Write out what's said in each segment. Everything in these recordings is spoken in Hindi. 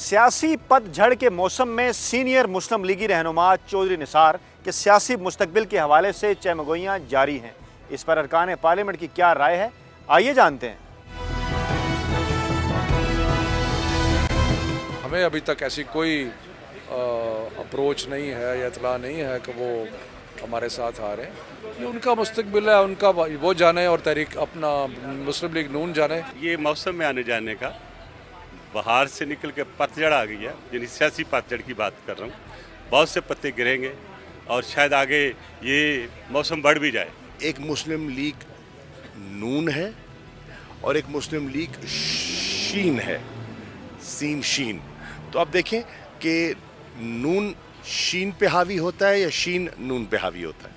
सियासी पतझड़ के मौसम में सीनियर मुस्लिम लीगी रहनुमा चौधरी निसार के सियासी मुस्तकबिल के हवाले से चहमगोइयाँ जारी हैं। इस पर अरकान पार्लियामेंट की क्या राय है, आइए जानते हैं। हमें अभी तक ऐसी कोई अप्रोच नहीं है या इतला नहीं है कि वो हमारे साथ आ रहे हैं। ये उनका मुस्तकबिल है, उनका वो जाने और तहरीक अपना मुस्लिम लीग नून जाने। ये मौसम में आने जाने का, बाहर से निकल के पतझड़ आ गई है, यानी सियासी पतझड़ की बात कर रहा हूँ। बहुत से पत्ते गिरेंगे और शायद आगे ये मौसम बढ़ भी जाए। एक मुस्लिम लीग नून है और एक मुस्लिम लीग शीन है, सीन शीन। तो आप देखें कि नून शीन पे हावी होता है या शीन नून पे हावी होता है।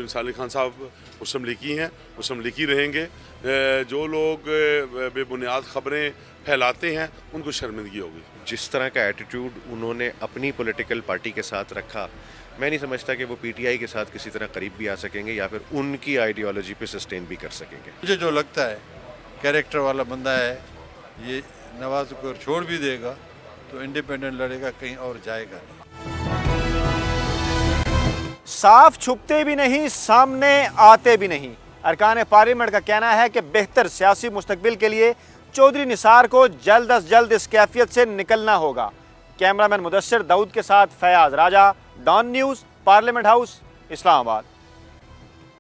इंसानी खान साहब मुस्लिम लीगी हैं, मुस्लिम लीगी रहेंगे। जो लोग बेबुनियाद खबरें फैलाते हैं उनको शर्मिंदगी होगी। जिस तरह का एटीट्यूड उन्होंने अपनी पॉलिटिकल पार्टी के साथ रखा, मैं नहीं समझता कि वो पीटीआई के साथ किसी तरह करीब भी आ सकेंगे या फिर उनकी आइडियोलॉजी पे सस्टेन भी कर सकेंगे। मुझे जो लगता है कैरेक्टर वाला बंदा है, ये नवाज को छोड़ भी देगा तो इंडिपेंडेंट लड़ेगा, कहीं और जाएगा नहीं। साफ छुपते भी नहीं, सामने आते भी नहीं। अरकान पार्लियामेंट का कहना है कि बेहतर सियासी मुस्तकबिल के लिए चौधरी निसार को जल्द अज जल्द इस कैफियत से निकलना होगा। कैमरामैन मुदस्सिर दाऊद के साथ Fayaz Raja, Dawn News, Parliament House, Islamabad.